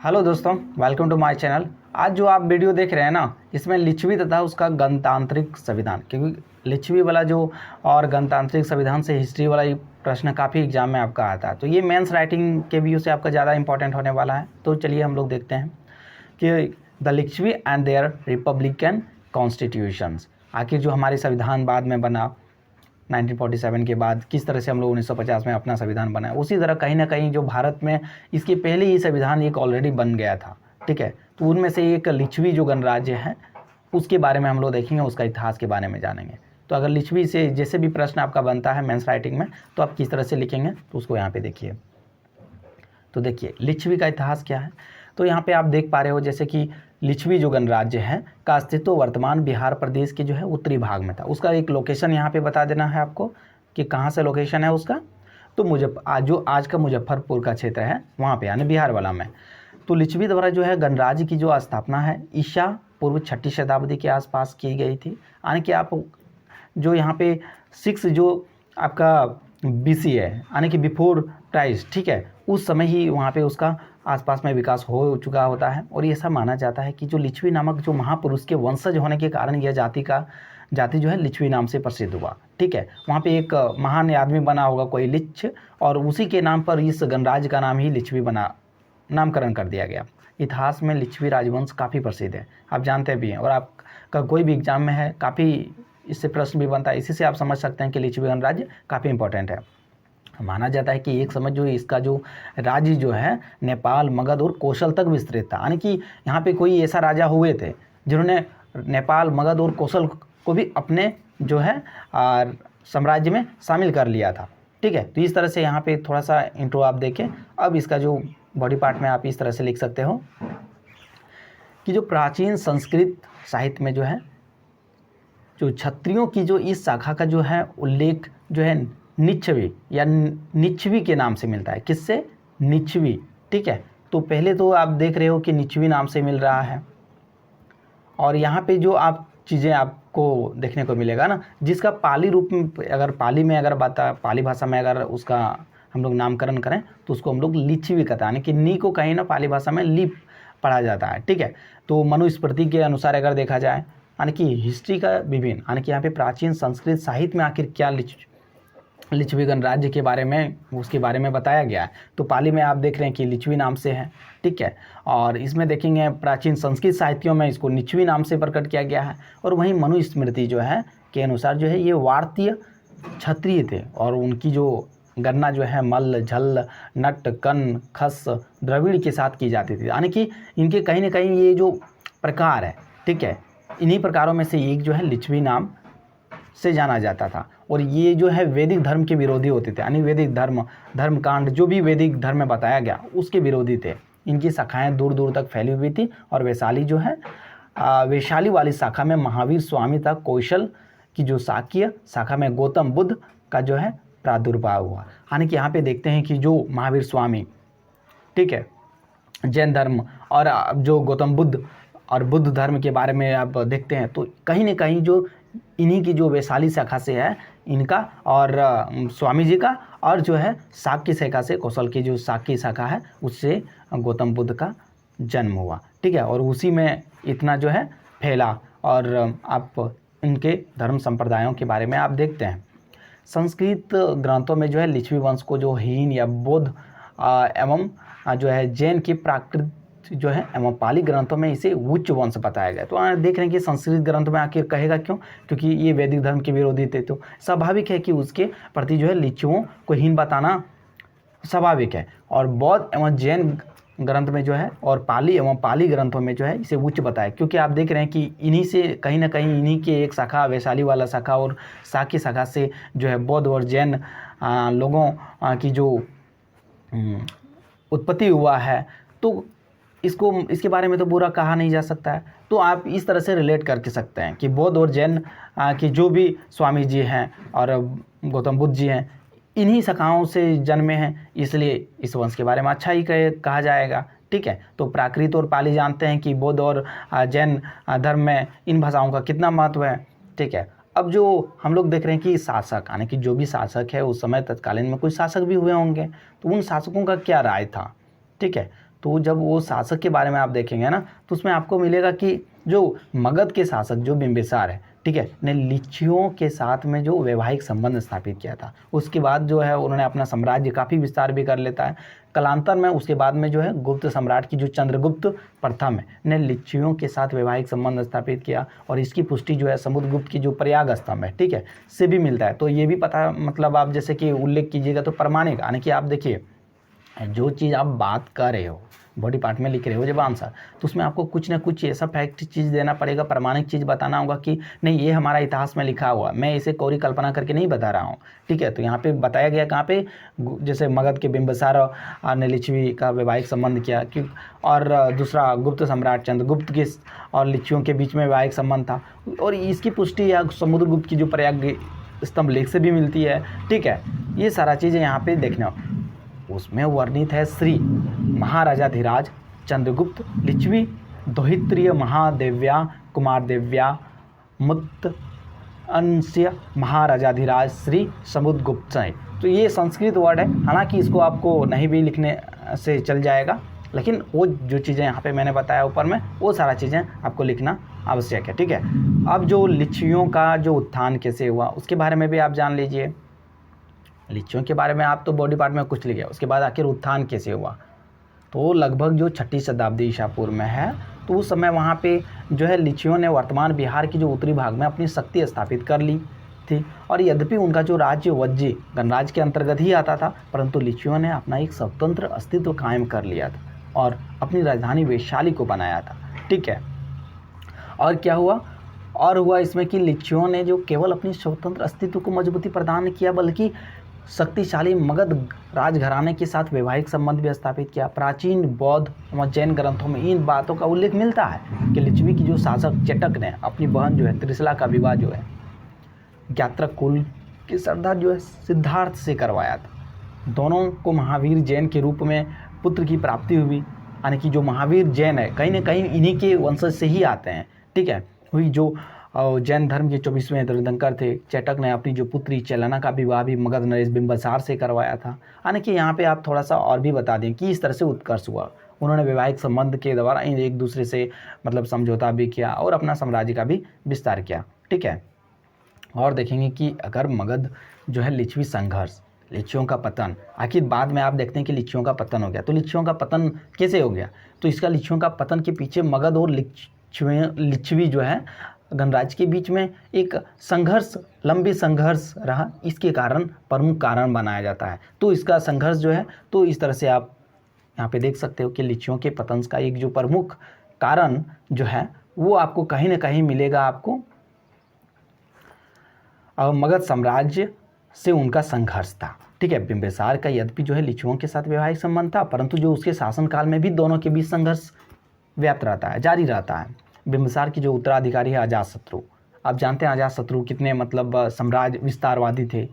Hello दोस्तों, welcome to my channel. आज जो आप वीडियो देख रहे हैं ना, इसमें लिच्छवी तथा उसका गणतांत्रिक संविधान, क्योंकि लिच्छवी वाला जो और गणतांत्रिक संविधान से हिस्ट्री वाला ये प्रश्न काफ़ी एग्जाम में आपका आता है, तो ये मेंस राइटिंग के व्यू से आपका ज़्यादा इंपॉर्टेंट होने वाला है। तो चलिए हम लोग देखते हैं कि the Licchavi and their republican constitutions, आखिर जो हमारे संविधान बाद में बना 1947 के बाद, किस तरह से हम लोग 1950 में अपना संविधान बनाया, उसी तरह कहीं ना कहीं जो भारत में इसके पहले ही संविधान एक ऑलरेडी बन गया था। ठीक है, तो उनमें से एक लिच्छवी जो गणराज्य है उसके बारे में हम लोग देखेंगे, उसका इतिहास के बारे में जानेंगे। तो अगर लिच्छवी से जैसे भी प्रश्न आपका बनता है मेंस राइटिंग में, तो आप किस तरह से लिखेंगे तो उसको यहाँ पे देखिए। तो देखिए लिच्छवी का इतिहास क्या है। तो यहाँ पे आप देख पा रहे हो जैसे कि लिच्छवी जो गणराज्य है का अस्तित्व वर्तमान बिहार प्रदेश के जो है उत्तरी भाग में था। उसका एक लोकेशन यहाँ पे बता देना है आपको कि कहाँ से लोकेशन है उसका। तो जो आज का मुजफ्फरपुर का क्षेत्र है वहाँ पे, यानी बिहार वाला में। तो लिच्छवी द्वारा जो है गणराज्य की जो स्थापना है ईसा पूर्व 6ठी शताब्दी के आसपास की गई थी। यानी कि आप जो यहाँ पे 6 जो आपका BC है, यानी कि बिफोर क्राइस्ट, ठीक है, उस समय ही वहाँ पे उसका आसपास में विकास हो चुका होता है। और ये ऐसा माना जाता है कि जो लिच्छवी नामक जो महापुरुष के वंशज होने के कारण यह जाति जो है लिच्छवी नाम से प्रसिद्ध हुआ। ठीक है, वहाँ पे एक महान आदमी बना होगा कोई लिच्छ, और उसी के नाम पर इस गणराज्य का नाम ही लिच्छवी नामकरण कर दिया गया। इतिहास में लिच्छवी राजवंश काफ़ी प्रसिद्ध है, आप जानते भी हैं, और आपका कोई भी एग्जाम में है काफ़ी इससे प्रश्न भी बनता है। इसी से आप समझ सकते हैं कि लिच्छवी गणराज्य काफ़ी इंपॉर्टेंट है। माना जाता है कि एक समय जो इसका जो राज्य जो है नेपाल, मगध और कौशल तक विस्तृत था। यानी कि यहाँ पे कोई ऐसा राजा हुए थे जिन्होंने नेपाल, मगध और कौशल को भी अपने जो है साम्राज्य में शामिल कर लिया था। ठीक है, तो इस तरह से यहाँ पे थोड़ा सा इंट्रो आप देखें। अब इसका जो बॉडी पार्ट में आप इस तरह से लिख सकते हो कि जो प्राचीन संस्कृत साहित्य में जो है जो क्षत्रियों की जो इस शाखा का जो है उल्लेख जो है निच्छवी या निच्छवी के नाम से मिलता है। किससे? निच्छवी। ठीक है, तो पहले तो आप देख रहे हो कि निच्छवी नाम से मिल रहा है, और यहाँ पे जो आप चीज़ें आपको देखने को मिलेगा ना, जिसका पाली रूप में अगर पाली भाषा में अगर उसका हम लोग नामकरण करें तो उसको हम लोग लिच्छवी कहते हैं। यानी कि नी को कहीं ना पाली भाषा में ली पढ़ा जाता है। ठीक है, तो मनुस्मृति के अनुसार अगर देखा जाए, यानी कि हिस्ट्री का विभिन्न, यानी कि यहाँ पे प्राचीन संस्कृत साहित्य में आखिर क्या लिच्छवी गणराज्य के बारे में उसके बारे में बताया गया है। तो पाली में आप देख रहे हैं कि लिच्छवी नाम से है। ठीक है, और इसमें देखेंगे प्राचीन संस्कृत साहित्यों में इसको निच्छवी नाम से प्रकट किया गया है। और वहीं मनुस्मृति जो है के अनुसार जो है ये वार्तीय क्षत्रिय थे, और उनकी जो गणना जो है मल्ल, झल्ल, नट, कन्न, खस, द्रविड़ के साथ की जाती थी। यानी कि इनके कहीं ना कहीं ये जो प्रकार है, ठीक है, इन्हीं प्रकारों में से एक जो है लिच्छवी नाम से जाना जाता था। और ये जो है वैदिक धर्म के विरोधी होते थे, यानी वैदिक धर्मकांड जो भी वैदिक धर्म में बताया गया उसके विरोधी थे। इनकी शाखाएं दूर दूर तक फैली हुई थी, और वैशाली जो है वैशाली वाली शाखा में महावीर स्वामी था। कौशल की जो शाक्य शाखा में गौतम बुद्ध का जो है प्रादुर्भाव हुआ। यानी कि यहाँ पे देखते हैं कि जो महावीर स्वामी, ठीक है, जैन धर्म, और जो गौतम बुद्ध और बुद्ध धर्म के बारे में आप देखते हैं, तो कहीं ना कहीं जो इन्हीं की जो वैशाली शाखा से है इनका, और स्वामी जी का, और जो है शाक्य शाखा से, कौशल की जो शाक्य शाखा है उससे गौतम बुद्ध का जन्म हुआ। ठीक है, और उसी में इतना जो है फैला। और आप इनके धर्म संप्रदायों के बारे में आप देखते हैं संस्कृत ग्रंथों में जो है लिच्छवी वंश को जो हीन या बौद्ध एवं जो है जैन की प्राकृत जो है एवं पाली ग्रंथों में इसे उच्च वंश बताया गया। तो देख रहे हैं कि संस्कृत ग्रंथ में आखिर कहेगा क्यों? क्योंकि ये वैदिक धर्म के विरोधी थे, तो स्वाभाविक है कि उसके प्रति जो है लिच्छुओं को हीन बताना स्वाभाविक है। और बौद्ध एवं जैन ग्रंथ में जो है, और पाली एवं पाली ग्रंथों में जो है इसे उच्च बताया, क्योंकि आप देख रहे हैं कि इन्हीं से कहीं ना कहीं इन्हीं के एक शाखा वैशाली वाला शाखा और शाक्य शाखा से जो है बौद्ध और जैन लोगों की जो उत्पत्ति हुआ है। तो इसके बारे में तो बुरा कहा नहीं जा सकता है। तो आप इस तरह से रिलेट करके सकते हैं कि बौद्ध और जैन की जो भी स्वामी जी हैं और गौतम बुद्ध जी हैं, इन्हीं शाखाओं से जन्मे हैं, इसलिए इस वंश के बारे में अच्छा ही कहा जाएगा। ठीक है, तो प्राकृत और पाली जानते हैं कि बौद्ध और जैन धर्म में इन भाषाओं का कितना महत्व है। ठीक है, अब जो हम लोग देख रहे हैं कि शासक, यानी कि जो भी शासक है उस समय तत्कालीन में कुछ शासक भी हुए होंगे, तो उन शासकों का क्या राय था। ठीक है, तो जब वो शासक के बारे में आप देखेंगे ना, तो उसमें आपको मिलेगा कि जो मगध के शासक जो बिंबिसार है, ठीक है, ने लिच्छियों के साथ में जो वैवाहिक संबंध स्थापित किया था। उसके बाद जो है उन्होंने अपना साम्राज्य काफ़ी विस्तार भी कर लेता है कालांतर में। उसके बाद में जो है गुप्त सम्राट की जो चंद्रगुप्त प्रथम है ने लिच्छियों के साथ वैवाहिक संबंध स्थापित किया, और इसकी पुष्टि जो है समुद्रगुप्त की जो प्रयाग स्तंभ है, ठीक है, से भी मिलता है। तो ये भी पता, मतलब आप जैसे कि उल्लेख कीजिएगा तो प्रमाणिक, यानी कि आप देखिए जो चीज़ आप बात कर रहे हो, बॉडी पार्ट में लिख रहे हो जब आंसर, तो उसमें आपको कुछ ना कुछ ऐसा फैक्ट चीज़ देना पड़ेगा, प्रमाणिक चीज़ बताना होगा कि नहीं ये हमारा इतिहास में लिखा हुआ, मैं इसे कोरी कल्पना करके नहीं बता रहा हूँ, ठीक है। तो यहाँ पे बताया गया कहाँ पे, जैसे मगध के बिंबिसार और ने लिच्छवी का वैवाहिक संबंध किया, कि और दूसरा गुप्त सम्राट चंद्रगुप्त के और लिच्छियों के बीच में वैवाहिक संबंध था, और इसकी पुष्टि या समुद्रगुप्त की जो प्रयाग स्तंभ लेख से भी मिलती है, ठीक है। ये सारा चीज़ें यहाँ पे देखना, उसमें वर्णित है श्री महाराजाधिराज चंद्रगुप्त लिच्छवी दोहित्रीय महादेव्या कुमारदेव्या मुक्त अंश्य महाराजाधिराज श्री समुद्रगुप्त। तो ये संस्कृत वर्ड है, हालांकि इसको आपको नहीं भी लिखने से चल जाएगा, लेकिन वो जो चीज़ें यहाँ पे मैंने बताया ऊपर में, वो सारा चीज़ें आपको लिखना आवश्यक है, ठीक है। अब जो लिच्छियों का जो उत्थान कैसे हुआ उसके बारे में भी आप जान लीजिए। लिच्छियों के बारे में आप तो बॉडी पार्ट में कुछ लिखे, उसके बाद आखिर उत्थान कैसे हुआ, तो लगभग जो 6ठी शताब्दी ईसा पूर्व में है, तो उस समय वहाँ पे जो है लिच्छियों ने वर्तमान बिहार के जो उत्तरी भाग में अपनी शक्ति स्थापित कर ली थी, और यद्यपि उनका जो राज्य वज्जी गणराज्य के अंतर्गत ही आता था, परंतु लिच्छियों ने अपना एक स्वतंत्र अस्तित्व कायम कर लिया था और अपनी राजधानी वैशाली को बनाया था, ठीक है। और क्या हुआ, और हुआ इसमें कि लिच्छियों ने जो केवल अपनी स्वतंत्र अस्तित्व को मजबूती प्रदान किया, बल्कि शक्तिशाली मगध राजघराने के साथ वैवाहिक संबंध भी स्थापित किया। प्राचीन बौद्ध व जैन ग्रंथों में इन बातों का उल्लेख मिलता है कि लिच्छवी की जो शासक चेटक ने अपनी बहन जो है त्रिशला का विवाह जो है ज्ञात्रक कुल के सरदार जो है सिद्धार्थ से करवाया था। दोनों को महावीर जैन के रूप में पुत्र की प्राप्ति हुई, यानी कि जो महावीर जैन है कहीं ना कहीं इन्हीं के वंशज से ही आते हैं, ठीक है। हुई जो जैन धर्म के 24वें तीर्थंकर थे, चेटक ने अपनी जो पुत्री चेलना का विवाह भी मगध नरेश बिंबिसार से करवाया था। यानी कि यहाँ पे आप थोड़ा सा और भी बता दें कि इस तरह से उत्कर्ष हुआ, उन्होंने वैवाहिक संबंध के द्वारा एक दूसरे से मतलब समझौता भी किया और अपना साम्राज्य का भी विस्तार किया, ठीक है। और देखेंगे कि अगर मगध जो है लिच्छवी संघर्ष, लिच्छियों का पतन, आखिर बाद में आप देखते हैं कि लिच्छियों का पतन हो गया, तो लिच्छियों का पतन कैसे हो गया, तो इसका लिच्छियों का पतन के पीछे मगध और लिच्छवी जो है गणराज्य के बीच में एक संघर्ष, लंबी संघर्ष रहा, इसके कारण प्रमुख कारण बनाया जाता है। तो इसका संघर्ष जो है, तो इस तरह से आप यहाँ पे देख सकते हो कि लिच्छियों के पतन का एक जो प्रमुख कारण जो है वो आपको कहीं ना कहीं मिलेगा आपको मगध साम्राज्य से उनका संघर्ष था, ठीक है। बिंबिसार का यद्यपि जो है लिच्छियों के साथ वैवाहिक संबंध था, परंतु जो उसके शासनकाल में भी दोनों के बीच संघर्ष व्याप्त रहता है, जारी रहता है। बिंबिसार की जो उत्तराधिकारी है अजातशत्रु, आप जानते हैं अजातशत्रु कितने मतलब साम्राज्य विस्तारवादी थे।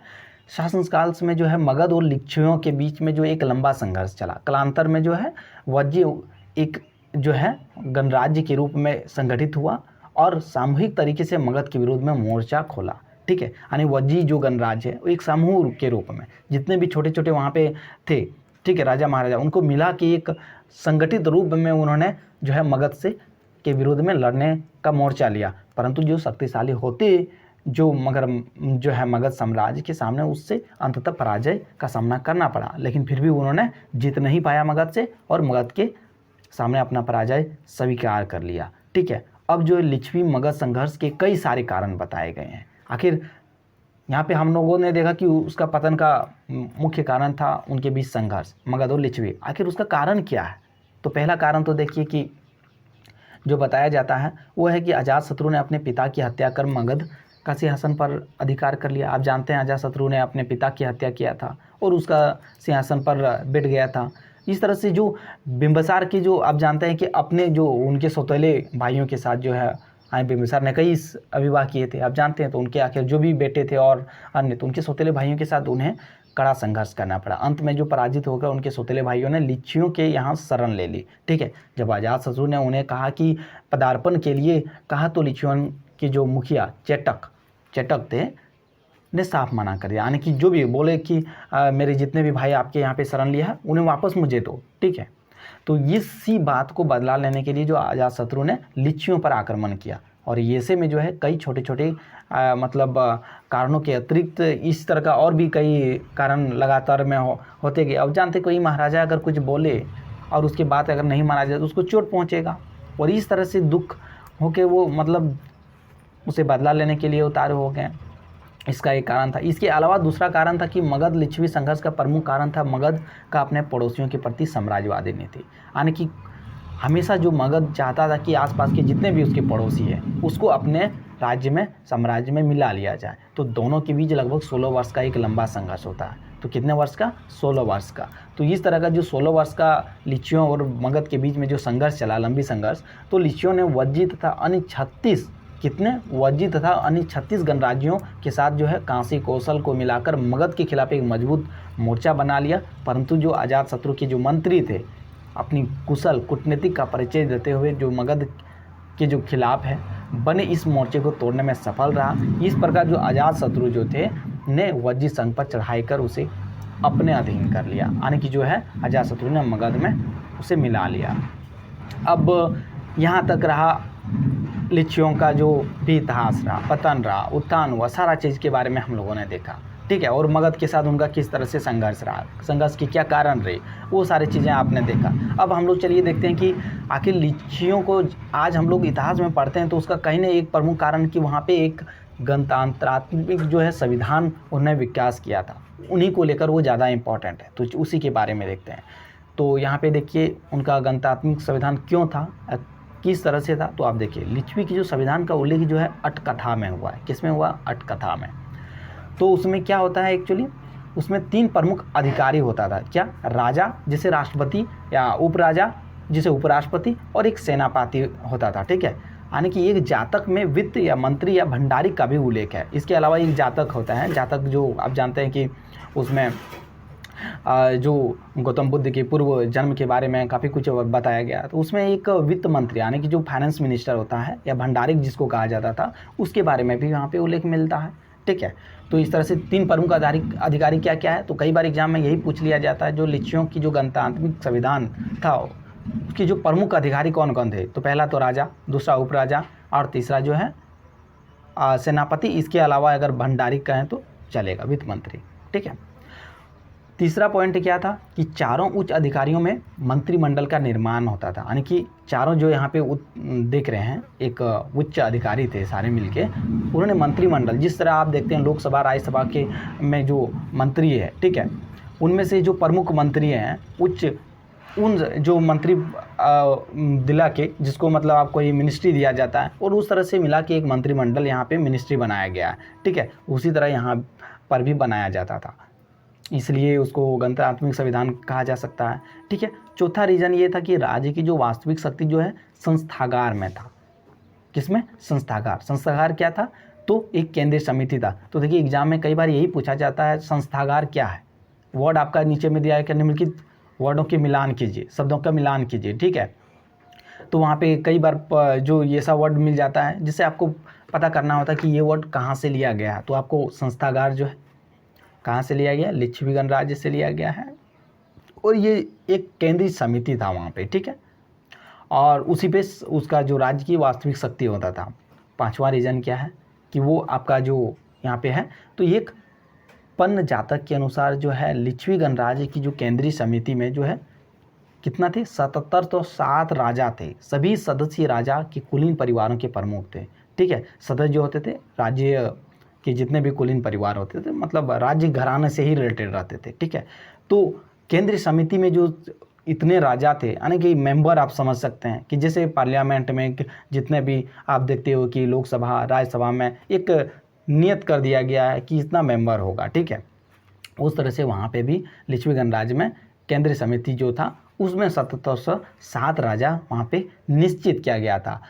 शासनकाल में जो है मगध और लिच्छियों के बीच में जो एक लंबा संघर्ष चला, कालांतर में जो है वज्जी एक जो है गणराज्य के रूप में संगठित हुआ और सामूहिक तरीके से मगध के विरोध में मोर्चा खोला, ठीक है। यानी वज्जी जो गणराज्य है वो एक समूह के रूप में जितने भी छोटे छोटे वहाँ पे थे, ठीक है, राजा महाराजा, उनको मिला कि एक संगठित रूप में उन्होंने जो है मगध से के विरोध में लड़ने का मोर्चा लिया। परंतु जो शक्तिशाली होते जो मगध साम्राज्य के सामने उससे अंततः पराजय का सामना करना पड़ा, लेकिन फिर भी उन्होंने जीत नहीं पाया मगध से और मगध के सामने अपना पराजय स्वीकार कर लिया, ठीक है। अब जो लिच्छवी मगध संघर्ष के कई सारे कारण बताए गए हैं। आखिर यहाँ पे हम लोगों ने देखा कि उसका पतन का मुख्य कारण था उनके बीच संघर्ष मगध और लिच्छवी। आखिर उसका कारण क्या है, तो पहला कारण तो देखिए कि जो बताया जाता है वो है कि अजातशत्रु ने अपने पिता की हत्या कर मगध का सिंहासन पर अधिकार कर लिया। आप जानते हैं अजातशत्रु ने अपने पिता की हत्या किया था और उसका सिंहासन पर बैठ गया था। इस तरह से जो बिंबिसार की जो आप जानते हैं कि अपने जो उनके सौतेले भाइयों के साथ जो है बिंबिसार ने कई विवाह किए थे, आप जानते हैं। तो उनके आखिर जो भी बेटे थे और अन्य, तो उनके सौतेले भाइयों के साथ उन्हें कड़ा संघर्ष करना पड़ा। अंत में जो पराजित होकर उनके सौतेले भाइयों ने लिच्छियों के यहाँ शरण ले ली, ठीक है। जब अजातशत्रु ने उन्हें कहा कि पदार्पण के लिए कहा, तो लिच्छियों के जो मुखिया चेटक थे ने साफ मना कर दिया, यानी कि जो भी बोले कि मेरे जितने भी भाई आपके यहाँ पे शरण लिया है उन्हें वापस मुझे दो, ठीक है। तो इसी बात को बदला लेने के लिए जो अजातशत्रु ने लिच्छियों पर आक्रमण किया, और येसे में जो है कई छोटे छोटे कारणों के अतिरिक्त इस तरह का और भी कई कारण लगातार में होते गए। अब जानते कोई महाराजा अगर कुछ बोले और उसके बाद अगर नहीं माना जाए तो उसको चोट पहुँचेगा, और इस तरह से दुख होके वो मतलब उसे बदला लेने के लिए उतारे हो गए। इसका एक कारण था। इसके अलावा दूसरा कारण था कि मगध लिच्छवी संघर्ष का प्रमुख कारण था मगध का अपने पड़ोसियों के प्रति साम्राज्यवादी नीति, यानी कि हमेशा जो मगध चाहता था कि आसपास के जितने भी उसके पड़ोसी हैं उसको अपने राज्य में साम्राज्य में मिला लिया जाए। तो दोनों के बीच लगभग 16 वर्ष का एक लंबा संघर्ष होता है। तो कितने वर्ष का? 16 वर्ष का। तो इस तरह का जो 16 वर्ष का लिच्छियों और मगध के बीच में जो संघर्ष चला, लंबी संघर्ष, तो लिच्छियों ने वज्जी तथा अन्य 36 गणराज्यों के साथ जो है कांसी कौशल को मिलाकर मगध के खिलाफ एक मजबूत मोर्चा बना लिया। परंतु जो अजातशत्रु के जो मंत्री थे, अपनी कुशल कूटनीति का परिचय देते हुए जो मगध के जो खिलाफ है बने, इस मोर्चे को तोड़ने में सफल रहा। इस प्रकार जो अजातशत्रु जो थे ने वज्जी संघ पर चढ़ाई कर उसे अपने अधीन कर लिया, यानी कि जो है अजातशत्रु ने मगध में उसे मिला लिया। अब यहाँ तक रहा लिच्छियों का जो भी इतिहास रहा, पतन रहा, उत्थान हुआ, सारा चीज़ के बारे में हम लोगों ने देखा, ठीक है। और मगध के साथ उनका किस तरह से संघर्ष रहा, संघर्ष की क्या कारण रही, वो सारी चीज़ें आपने देखा। अब हम लोग चलिए देखते हैं कि आखिर लिच्छियों को आज हम लोग इतिहास में पढ़ते हैं तो उसका कहीं ना एक प्रमुख कारण कि वहाँ पे एक गणतंत्रात्मक जो है संविधान उन्होंने विकास किया था, उन्हीं को लेकर वो ज़्यादा इम्पॉर्टेंट है। तो उसी के बारे में देखते हैं। तो यहाँ पे देखिए उनका गणतंत्रात्मक संविधान क्यों था, किस तरह से था। तो आप देखिए लिच्छवी की जो संविधान का उल्लेख जो है अटकथा में हुआ है। किस में हुआ? अटकथा में। तो उसमें क्या होता है एक्चुअली, उसमें 3 प्रमुख अधिकारी होता था। क्या? राजा जिसे राष्ट्रपति या उपराजा जिसे उपराष्ट्रपति, और एक सेनापति होता था, ठीक है। यानी कि एक जातक में वित्त या मंत्री या भंडारी का भी उल्लेख है। इसके अलावा एक जातक होता है, जातक जो आप जानते हैं कि उसमें जो गौतम बुद्ध के पूर्व जन्म के बारे में काफ़ी कुछ बताया गया। तो उसमें एक वित्त मंत्री यानी कि जो फाइनेंस मिनिस्टर होता है या भंडारिक जिसको कहा जाता था, उसके बारे में भी यहाँ पे उल्लेख मिलता है, ठीक है। तो इस तरह से 3 प्रमुख अधिकारी क्या क्या है। तो कई बार एग्जाम में यही पूछ लिया जाता है, जो लिच्छियों की जो गणतांत्रिक संविधान था उसके जो प्रमुख अधिकारी कौन कौन थे। तो पहला तो राजा, दूसरा उपराजा, और तीसरा जो है सेनापति। इसके अलावा अगर भंडारिक कहें तो चलेगा, वित्त मंत्री, ठीक है। तीसरा पॉइंट क्या था कि चारों उच्च अधिकारियों में मंत्रिमंडल का निर्माण होता था, यानी कि चारों जो यहाँ पे देख रहे हैं एक उच्च अधिकारी थे, सारे मिलके उन्होंने मंत्रिमंडल, जिस तरह आप देखते हैं लोकसभा राज्यसभा के में जो मंत्री है, ठीक है, उनमें से जो प्रमुख मंत्री हैं उच्च, उन जो मंत्री दिला के जिसको मतलब आपको ये मिनिस्ट्री दिया जाता है, और उस तरह से मिला के एक मंत्रिमंडल यहाँ पे मिनिस्ट्री बनाया गया है, ठीक है। उसी तरह यहाँ पर भी बनाया जाता था, इसलिए उसको गणतांत्रिक संविधान कहा जा सकता है, ठीक है। चौथा रीज़न ये था कि राज्य की जो वास्तविक शक्ति जो है संस्थागार में था। किसमें? संस्थागार। संस्थागार क्या था? तो एक केंद्रीय समिति था। तो देखिए एग्जाम में कई बार यही पूछा जाता है संस्थागार क्या है। वर्ड आपका नीचे में दिया है कि निम्नलिखित वर्डों के मिलान कीजिए, शब्दों का मिलान कीजिए, ठीक है। तो वहाँ पे कई बार जो ये सा वर्ड मिल जाता है जिससे आपको पता करना होता है कि ये वर्ड कहाँ से लिया गया है। तो आपको संस्थागार जो है कहाँ से लिया गया? लिच्छवी गणराज्य से लिया गया है, और ये एक केंद्रीय समिति था वहाँ पे, ठीक है। और उसी पे उसका जो राज्य की वास्तविक शक्ति होता था। 5वां रीज़न क्या है कि वो आपका जो यहाँ पे है, तो एक पन्न जातक के अनुसार जो है लिच्छवी गणराज्य की जो केंद्रीय समिति में जो है कितना थे? 77 तो 7 राजा थे। सभी सदस्य राजा के कुलीन परिवारों के प्रमुख थे, ठीक है। सदस्य जो होते थे राज्य कि जितने भी कुलीन परिवार होते थे, मतलब राज्य घराने से ही रिलेटेड रहते थे, ठीक है। तो केंद्रीय समिति में जो इतने राजा थे, यानी कि मेंबर आप समझ सकते हैं कि जैसे पार्लियामेंट में जितने भी आप देखते हो कि लोकसभा राज्यसभा में एक नियत कर दिया गया है कि इतना मेंबर होगा, ठीक है। उस तरह से वहाँ पे भी लिच्छवी गणराज्य में केंद्रीय समिति जो था उसमें 707 राजा वहाँ पे निश्चित किया गया था।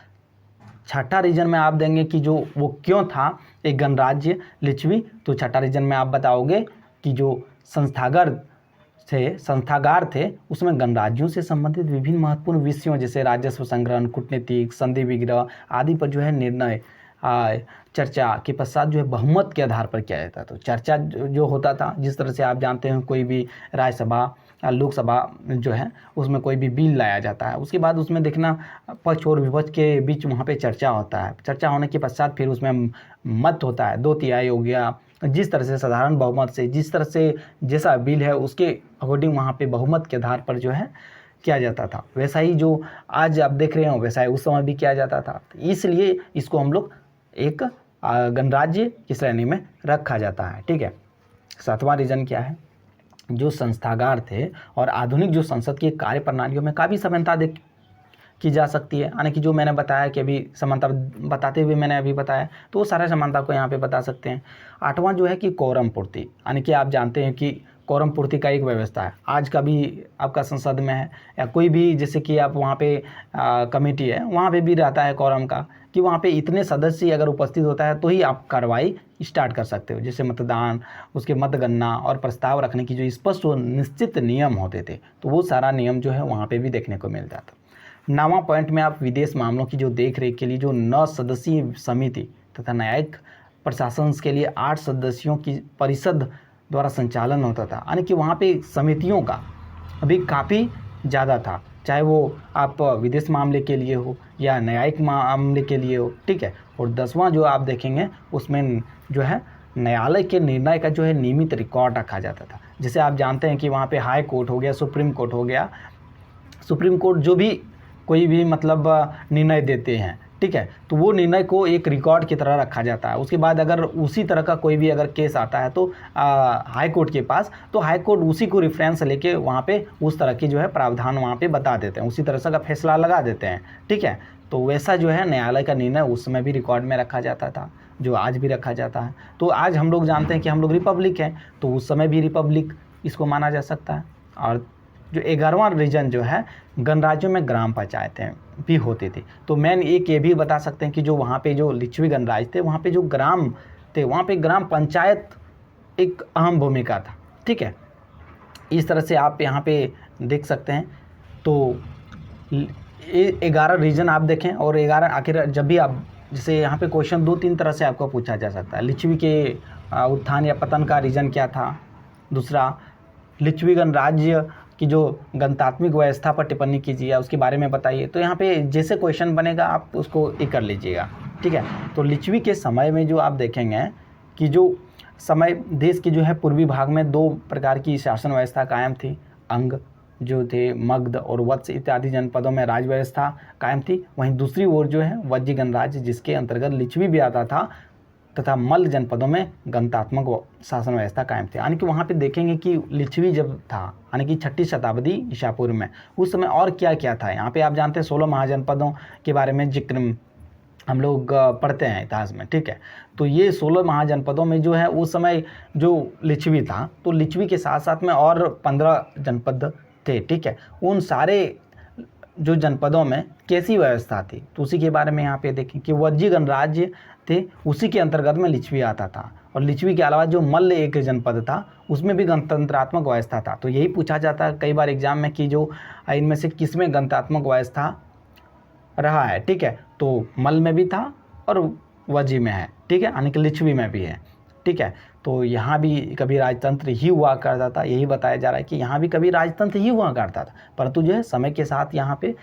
छठा रीजन में आप देंगे कि जो वो क्यों था एक गणराज्य लिच्छवी। तो छठा रीजन में आप बताओगे कि जो संस्थागार थे उसमें गणराज्यों से संबंधित विभिन्न महत्वपूर्ण विषयों जैसे राजस्व संग्रहण, कूटनीतिक, संधि विग्रह आदि पर जो है निर्णय चर्चा के पश्चात जो है बहुमत के आधार पर किया जाता। तो चर्चा जो होता था, जिस तरह से आप जानते हैं कोई भी राज्यसभा लोकसभा जो है उसमें कोई भी बिल लाया जाता है, उसके बाद उसमें देखना पक्ष और विपक्ष के बीच वहाँ पे चर्चा होता है। चर्चा होने के पश्चात फिर उसमें मत होता है, 2/3 हो गया, जिस तरह से साधारण बहुमत से, जिस तरह से जैसा बिल है उसके अकॉर्डिंग वहाँ पे बहुमत के आधार पर जो है किया जाता था। वैसा ही जो आज आप देख रहे हो वैसा ही उस समय भी किया जाता था। इसलिए इसको हम लोग एक गणराज्य की श्रेणी में रखा जाता है। ठीक है, 7वां रीजन क्या है, जो संस्थागार थे और आधुनिक जो संसद की कार्य प्रणालियों में काफ़ी समानता की जा सकती है। यानी कि जो मैंने बताया कि अभी समानता बताते हुए मैंने अभी बताया, तो वो सारा समानता को यहाँ पे बता सकते हैं। 8वां जो है कि कोरम पूर्ति, यानी कि आप जानते हैं कि कोरम पूर्ति का एक व्यवस्था है, आज का भी आपका संसद में है या कोई भी, जैसे कि आप वहाँ पे कमेटी है वहाँ पे भी रहता है कोरम का, कि वहाँ पे इतने सदस्य अगर उपस्थित होता है तो ही आप कार्रवाई स्टार्ट कर सकते हो। जैसे मतदान, उसके मतगणना और प्रस्ताव रखने की जो स्पष्ट और निश्चित नियम होते थे, तो वो सारा नियम जो है वहाँ पे भी देखने को मिल जाता। 9वां पॉइंट में आप विदेश मामलों की जो देख रेख के लिए जो 9 सदस्यीय समिति तथा न्यायिक प्रशासन के लिए 8 सदस्यों की परिषद द्वारा संचालन होता था। यानी कि वहाँ पे समितियों का अभी काफ़ी ज़्यादा था, चाहे वो आप विदेश मामले के लिए हो या न्यायिक मामले के लिए हो। ठीक है, और 10वां जो आप देखेंगे उसमें जो है न्यायालय के निर्णय का जो है नियमित रिकॉर्ड रखा जाता था। जैसे आप जानते हैं कि वहाँ पे हाई कोर्ट हो गया, सुप्रीम कोर्ट हो गया, सुप्रीम कोर्ट जो भी कोई भी मतलब निर्णय देते हैं, ठीक है, तो वो निर्णय को एक रिकॉर्ड की तरह रखा जाता है। उसके बाद अगर उसी तरह का कोई भी अगर केस आता है तो हाई कोर्ट के पास, तो हाई कोर्ट उसी को रेफरेंस लेके वहाँ पे उस तरह की जो है प्रावधान वहाँ पे बता देते हैं, उसी तरह से का फैसला लगा देते हैं। ठीक है, तो वैसा जो है न्यायालय का निर्णय उस समय भी रिकॉर्ड में रखा जाता था, जो आज भी रखा जाता है। तो आज हम लोग जानते हैं कि हम लोग रिपब्लिक हैं, तो उस समय भी रिपब्लिक इसको माना जा सकता है। और जो 11वां रीजन जो है, गणराज्यों में ग्राम पंचायतें भी होती थी। तो मैन एक ये भी बता सकते हैं कि जो वहाँ पे जो लिच्छवी गणराज्य थे वहाँ पे जो ग्राम थे वहाँ पे ग्राम पंचायत एक अहम भूमिका था। ठीक है, इस तरह से आप यहाँ पे देख सकते हैं। तो 11 रीजन आप देखें, और 11 आखिर जब भी आप, जैसे यहाँ पे क्वेश्चन 2-3 तरह से आपको पूछा जा सकता है। लिच्छवी के उत्थान या पतन का रीजन क्या था, दूसरा लिच्छवी गणराज्य कि जो गणतात्मिक व्यवस्था पर टिप्पणी कीजिए, उसके बारे में बताइए। तो यहाँ पे जैसे क्वेश्चन बनेगा आप उसको एक कर लीजिएगा। ठीक है, तो लिच्छवी के समय में जो आप देखेंगे कि जो समय देश के जो है पूर्वी भाग में 2 प्रकार की शासन व्यवस्था कायम थी। अंग जो थे मगध और वत्स इत्यादि जनपदों में राज व्यवस्था कायम थी। वहीं दूसरी ओर जो है वज्जी गणराज्य, जिसके अंतर्गत लिच्छवी भी आता था, तथा मल्ल जनपदों में गणतात्मक शासन व्यवस्था कायम थी। यानी कि वहाँ पे देखेंगे कि लिच्छवी जब था, यानी कि 6ठी शताब्दी ईसा पूर्व में, उस समय और क्या क्या था। यहाँ पे आप जानते हैं 16 महाजनपदों के बारे में जिक्र हम लोग पढ़ते हैं इतिहास में। ठीक है, तो ये 16 महाजनपदों में जो है उस समय जो लिच्छवी था, तो लिच्छवी के साथ साथ में और 15 जनपद थे। ठीक है, उन सारे जो जनपदों में कैसी व्यवस्था थी, तो उसी के बारे में यहाँ पे देखें कि वज्जी गणराज्य थे, उसी के अंतर्गत में लिच्छवी आता था। और लिच्छवी के अलावा जो मल्ल एक जनपद था उसमें भी गणतंत्रात्मक व्यवस्था था। तो यही पूछा जाता है कई बार एग्जाम में कि जो इनमें से किसमें गणतात्मक व्यवस्था रहा है। ठीक है, तो मल्ल में भी था और वज्जी में है। ठीक है, यानी कि लिच्छवी में भी है। ठीक है, तो यहाँ भी कभी राजतंत्र ही हुआ करता था, यही बताया जा रहा है कि यहाँ भी कभी राजतंत्र ही हुआ करता था, परंतु जो है समय के साथ यहाँ पे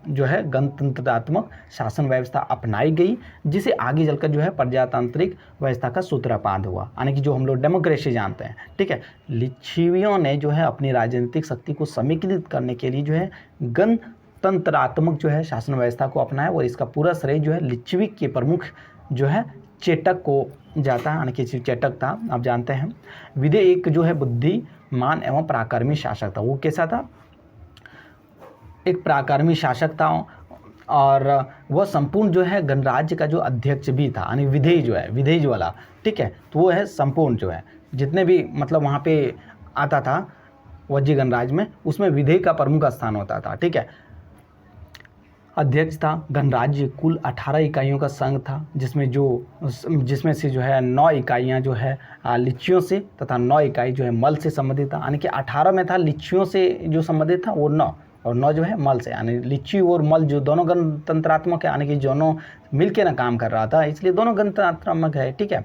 गणतंत्रात्मक शासन व्यवस्था अपनाई गई, जिसे आगे चलकर जो है प्रजातांत्रिक व्यवस्था का सूत्रपात हुआ, यानी कि जो हम लोग डेमोक्रेसी जानते हैं। ठीक है, लिच्छवियों ने जो है अपनी राजनीतिक शक्ति को समेकित करने के लिए जो है गणतंत्रात्मक जो है शासन व्यवस्था को अपनाया, और इसका पूरा श्रेय जो है लिच्छवी के प्रमुख जो है चेटक को जाता है, यानी कि चेटक था। आप जानते हैं विदे एक जो है बुद्धिमान एवं पराक्रमी शासक था। वो कैसा था, एक पराक्रमी शासक था, और वह संपूर्ण जो है गणराज्य का जो अध्यक्ष भी था, यानी विधेय जो है, विधेय वाला। ठीक है, तो वो है संपूर्ण जो है जितने भी मतलब वहाँ पे आता था वज्जी गणराज्य में, उसमें विधेय का प्रमुख स्थान होता था। ठीक है, अध्यक्ष था। गणराज्य कुल 18 इकाइयों का संघ था, जिसमें से जो है 9 इकाइयाँ जो है लिच्छियों से तथा 9 इकाई जो है मल से संबंधित था। यानी कि 18 में था लिच्छियों से जो संबंधित था वो 9, और 9 जो है मल से, यानी लिच्छी और मल जो दोनों गणतंत्रात्मक है, यानी कि दोनों मिलके ना काम कर रहा था, इसलिए दोनों गणतंत्रात्मक है। ठीक है,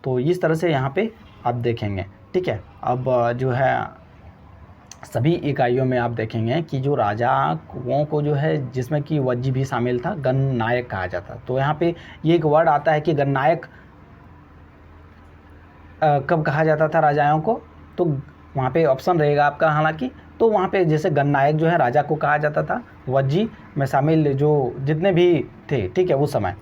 तो इस तरह से यहाँ पे आप देखेंगे। ठीक है, अब जो है सभी इकाइयों में आप देखेंगे कि जो राजाओं को जो है जिसमें कि वज्जी भी शामिल था, गणनायक कहा जाता। तो यहाँ पे ये एक वर्ड आता है कि गणनायक कब कहा जाता था राजाओं को, तो वहाँ पे ऑप्शन रहेगा आपका हालांकि, तो वहाँ पे जैसे गणनायक जो है राजा को कहा जाता था, वज्जी में शामिल जो जितने भी थे, ठीक है, उस समय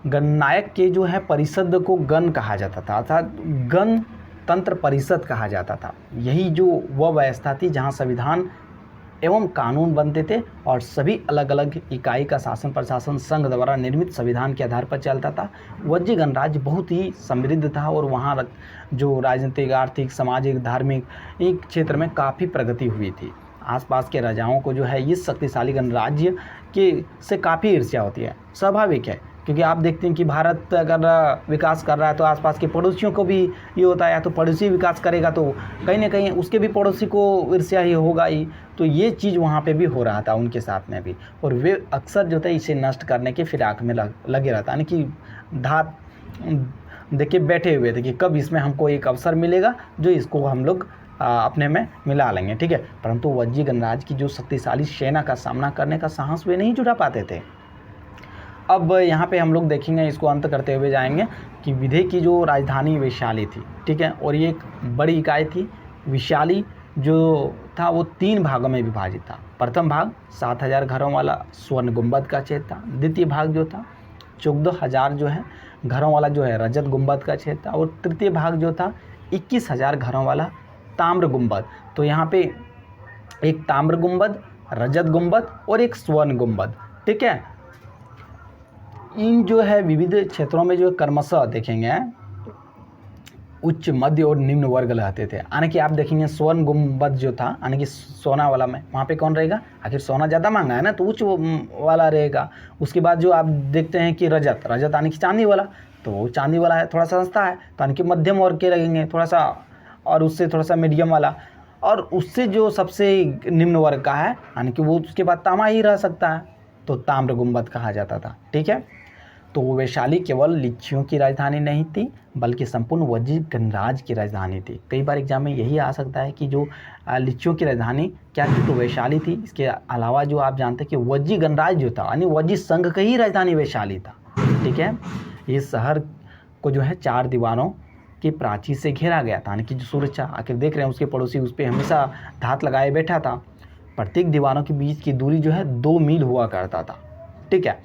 गणनायक के जो है परिषद को गण कहा जाता था, अर्थात गणतंत्र परिषद कहा जाता था। यही जो वह व्यवस्था थी जहाँ संविधान एवं कानून बनते थे और सभी अलग अलग इकाई का शासन प्रशासन संघ द्वारा निर्मित संविधान के आधार पर चलता था। वज्जी गणराज्य बहुत ही समृद्ध था और वहाँ जो राजनीतिक, आर्थिक, सामाजिक, धार्मिक एक क्षेत्र में काफ़ी प्रगति हुई थी। आसपास के राजाओं को जो है इस शक्तिशाली गणराज्य के से काफ़ी ईर्ष्या होती है, स्वाभाविक है, क्योंकि आप देखते हैं कि भारत अगर विकास कर रहा है तो आसपास के पड़ोसियों को भी ये होता है, या तो पड़ोसी विकास करेगा तो कहीं ना कहीं उसके भी पड़ोसी को ईर्ष्या ही होगा ही। तो ये चीज़ वहाँ पे भी हो रहा था उनके साथ में भी, और वे अक्सर जो था इसे नष्ट करने के फिराक में लगे रहता, यानी कि धात देखिए बैठे हुए थे कि कब इसमें हमको एक अवसर मिलेगा जो इसको हम लोग अपने में मिला लेंगे, ठीक है। परंतु वज्जी गणराज्य की जो शक्तिशाली सेना का सामना करने का साहस वे नहीं जुटा पाते थे। अब यहाँ पे हम लोग देखेंगे, इसको अंत करते हुए जाएंगे कि विंध्य की जो राजधानी वैशाली थी, ठीक है, और ये एक बड़ी इकाई थी। वैशाली जो था वो 3 भागों में विभाजित था। प्रथम भाग 7000 घरों वाला स्वर्ण गुंबद का क्षेत्र था। द्वितीय भाग जो था 14000 जो है घरों वाला जो है रजत गुंबद का क्षेत्र था, और तृतीय भाग जो था 21000 घरों वाला ताम्र गुंबद। तो यहाँ पे एक ताम्र गुंबद, रजत गुंबद और एक स्वर्ण गुंबद, ठीक है। इन जो है विविध क्षेत्रों में जो क्रमशः देखेंगे उच्च, मध्य और निम्न वर्ग रहते थे। यानी कि आप देखेंगे स्वर्ण गुंबद जो था, यानी कि सोना वाला में, वहाँ पे कौन रहेगा, आखिर सोना ज़्यादा महंगा है ना, तो उच्च वाला रहेगा। उसके बाद जो आप देखते हैं कि रजत यानी कि चांदी वाला, तो वो चांदी वाला है, थोड़ा सा सस्ता है, तो यानी कि मध्यम वर्ग के लगेंगे थोड़ा सा, और उससे थोड़ा सा मीडियम वाला, और उससे जो सबसे निम्न वर्ग का है यानी कि वो उसके बाद तांबा ही रह सकता है, तो ताम्र गुंबद कहा जाता था, ठीक है। तो वैशाली केवल लिच्छियों की राजधानी नहीं थी बल्कि संपूर्ण वज्जी गणराज्य की राजधानी थी। कई बार एग्जाम में यही आ सकता है कि जो लिच्छियों की राजधानी क्या थी, तो वैशाली थी। इसके अलावा जो आप जानते हैं कि वज्जी गणराज्य जो था यानी वज्जी संघ की ही राजधानी वैशाली था, ठीक है। इस शहर को जो है 4 दीवारों की प्राचीर से घेरा गया था, यानी कि जो सुरक्षा, आखिर देख रहे हैं उसके पड़ोसी उस पर हमेशा धात लगाए बैठा था। प्रत्येक दीवारों के बीच की दूरी जो है 2 मील हुआ करता था, ठीक है।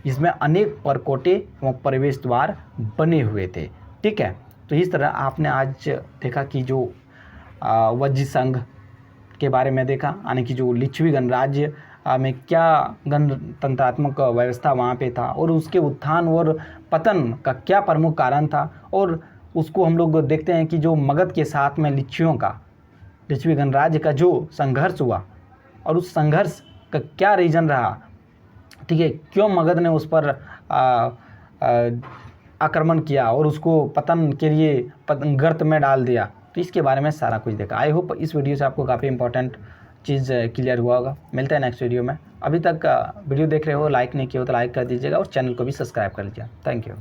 इसमें अनेक परकोटे एवं प्रवेश द्वार बने हुए थे, ठीक है। तो इस तरह आपने आज देखा कि जो वज्जी संघ के बारे में देखा, यानी कि जो लिच्छवी गणराज्य में क्या गणतंत्रात्मक व्यवस्था वहाँ पे था और उसके उत्थान और पतन का क्या प्रमुख कारण था, और उसको हम लोग देखते हैं कि जो मगध के साथ में लिच्छवी गणराज्य का जो संघर्ष हुआ और उस संघर्ष का क्या रीज़न रहा, ठीक है, क्यों मगध ने उस पर आक्रमण किया और उसको पतन के लिए गर्त में डाल दिया, तो इसके बारे में सारा कुछ देखा। आई होप इस वीडियो से आपको काफ़ी इंपॉर्टेंट चीज़ क्लियर हुआ होगा। मिलता है नेक्स्ट वीडियो में। अभी तक वीडियो देख रहे हो, लाइक नहीं किया हो तो लाइक कर दीजिएगा और चैनल को भी सब्सक्राइब कर लीजिएगा। Thank you.